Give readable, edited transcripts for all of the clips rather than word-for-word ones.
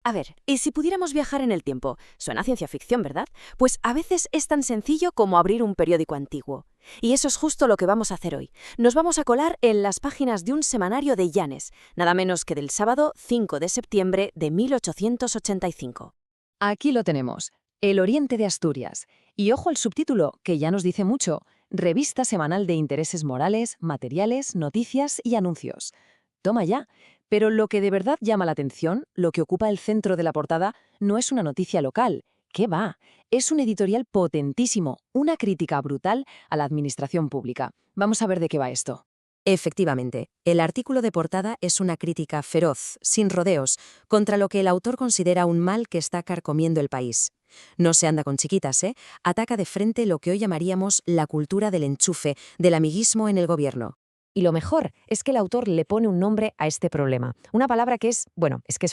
A ver, ¿y si pudiéramos viajar en el tiempo? Suena a ciencia ficción, ¿verdad? Pues a veces es tan sencillo como abrir un periódico antiguo. Y eso es justo lo que vamos a hacer hoy. Nos vamos a colar en las páginas de un semanario de Llanes, nada menos que del sábado 5 de septiembre de 1885. Aquí lo tenemos, El Oriente de Asturias. Y ojo al subtítulo, que ya nos dice mucho, Revista semanal de intereses morales, materiales, noticias y anuncios. Toma ya. Pero lo que de verdad llama la atención, lo que ocupa el centro de la portada, no es una noticia local. ¿Qué va? Es un editorial potentísimo, una crítica brutal a la administración pública. Vamos a ver de qué va esto. Efectivamente, el artículo de portada es una crítica feroz, sin rodeos, contra lo que el autor considera un mal que está carcomiendo el país. No se anda con chiquitas, ¿eh? Ataca de frente lo que hoy llamaríamos la cultura del enchufe, del amiguismo en el gobierno. Y lo mejor es que el autor le pone un nombre a este problema. Una palabra que es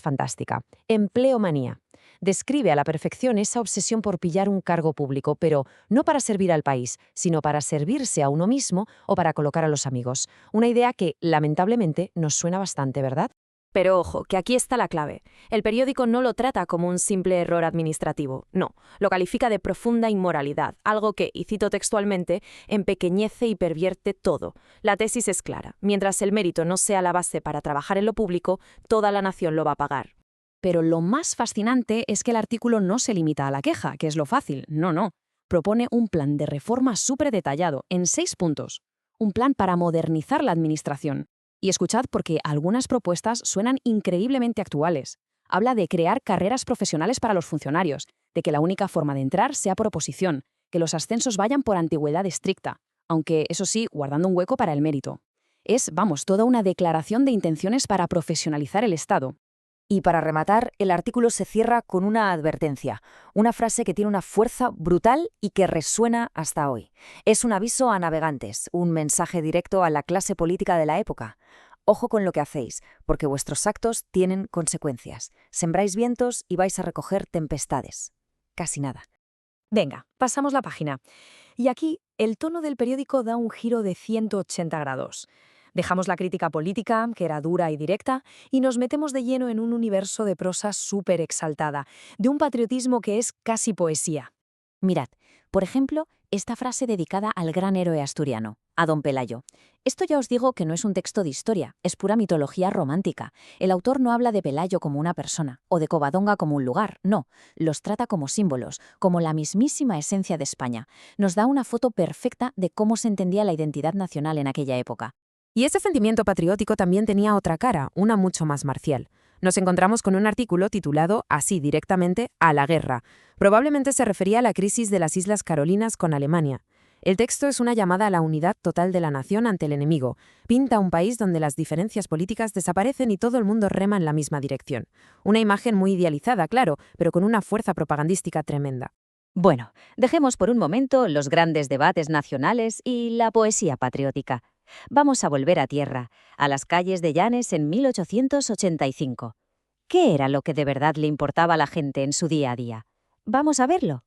fantástica. Empleomanía. Describe a la perfección esa obsesión por pillar un cargo público, pero no para servir al país, sino para servirse a uno mismo o para colocar a los amigos. Una idea que, lamentablemente, nos suena bastante, ¿verdad? Pero ojo, que aquí está la clave. El periódico no lo trata como un simple error administrativo, no, lo califica de profunda inmoralidad, algo que, y cito textualmente, empequeñece y pervierte todo. La tesis es clara. Mientras el mérito no sea la base para trabajar en lo público, toda la nación lo va a pagar. Pero lo más fascinante es que el artículo no se limita a la queja, que es lo fácil. No. Propone un plan de reforma súper detallado, en 6 puntos. Un plan para modernizar la administración. Y escuchad porque algunas propuestas suenan increíblemente actuales. Habla de crear carreras profesionales para los funcionarios, de que la única forma de entrar sea por oposición, que los ascensos vayan por antigüedad estricta, aunque, eso sí, guardando un hueco para el mérito. Es, toda una declaración de intenciones para profesionalizar el Estado. Y para rematar, el artículo se cierra con una advertencia, una frase que tiene una fuerza brutal y que resuena hasta hoy. Es un aviso a navegantes, un mensaje directo a la clase política de la época. Ojo con lo que hacéis, porque vuestros actos tienen consecuencias. Sembráis vientos y vais a recoger tempestades. Casi nada. Venga, pasamos la página. Y aquí, el tono del periódico da un giro de 180 grados. Dejamos la crítica política, que era dura y directa, y nos metemos de lleno en un universo de prosa súper exaltada, de un patriotismo que es casi poesía. Mirad, por ejemplo, esta frase dedicada al gran héroe asturiano, a don Pelayo. Esto ya os digo que no es un texto de historia, es pura mitología romántica. El autor no habla de Pelayo como una persona, o de Covadonga como un lugar, no. Los trata como símbolos, como la mismísima esencia de España. Nos da una foto perfecta de cómo se entendía la identidad nacional en aquella época. Y ese sentimiento patriótico también tenía otra cara, una mucho más marcial. Nos encontramos con un artículo titulado, así directamente, A la guerra. Probablemente se refería a la crisis de las Islas Carolinas con Alemania. El texto es una llamada a la unidad total de la nación ante el enemigo. Pinta un país donde las diferencias políticas desaparecen y todo el mundo rema en la misma dirección. Una imagen muy idealizada, claro, pero con una fuerza propagandística tremenda. Bueno, dejemos por un momento los grandes debates nacionales y la poesía patriótica. Vamos a volver a tierra, a las calles de Llanes en 1885. ¿Qué era lo que de verdad le importaba a la gente en su día a día? Vamos a verlo.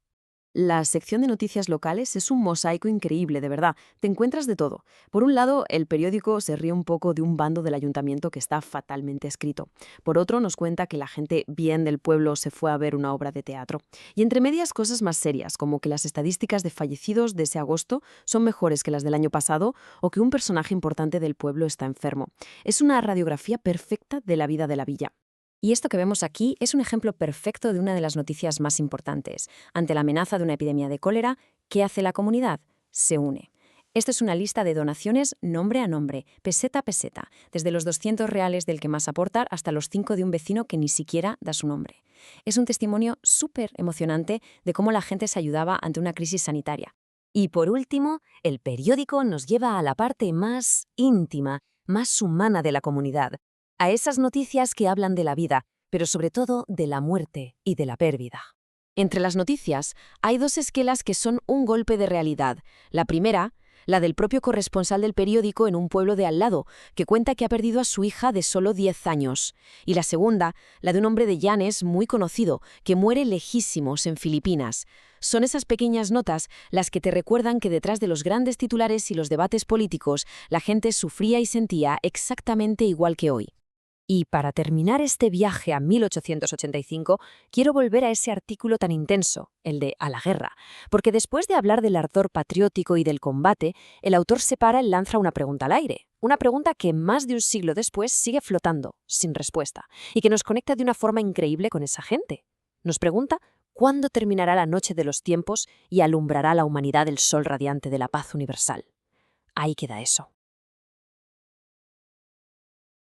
La sección de noticias locales es un mosaico increíble, de verdad. Te encuentras de todo. Por un lado, el periódico se ríe un poco de un bando del ayuntamiento que está fatalmente escrito. Por otro, nos cuenta que la gente bien del pueblo se fue a ver una obra de teatro. Y entre medias, cosas más serias, como que las estadísticas de fallecidos de ese agosto son mejores que las del año pasado o que un personaje importante del pueblo está enfermo. Es una radiografía perfecta de la vida de la villa. Y esto que vemos aquí es un ejemplo perfecto de una de las noticias más importantes. Ante la amenaza de una epidemia de cólera, ¿qué hace la comunidad? Se une. Esto es una lista de donaciones nombre a nombre, peseta a peseta, desde los 200 reales del que más aportar hasta los 5 de un vecino que ni siquiera da su nombre. Es un testimonio súper emocionante de cómo la gente se ayudaba ante una crisis sanitaria. Y por último, el periódico nos lleva a la parte más íntima, más humana de la comunidad, a esas noticias que hablan de la vida, pero sobre todo de la muerte y de la pérdida. Entre las noticias hay dos esquelas que son un golpe de realidad. La primera, la del propio corresponsal del periódico en un pueblo de al lado, que cuenta que ha perdido a su hija de solo 10 años. Y la segunda, la de un hombre de Llanes muy conocido, que muere lejísimos en Filipinas. Son esas pequeñas notas las que te recuerdan que detrás de los grandes titulares y los debates políticos, la gente sufría y sentía exactamente igual que hoy. Y para terminar este viaje a 1885, quiero volver a ese artículo tan intenso, el de A la guerra, porque después de hablar del ardor patriótico y del combate, el autor se para y lanza una pregunta al aire, una pregunta que más de un siglo después sigue flotando, sin respuesta, y que nos conecta de una forma increíble con esa gente. Nos pregunta cuándo terminará la noche de los tiempos y alumbrará a la humanidad el sol radiante de la paz universal. Ahí queda eso.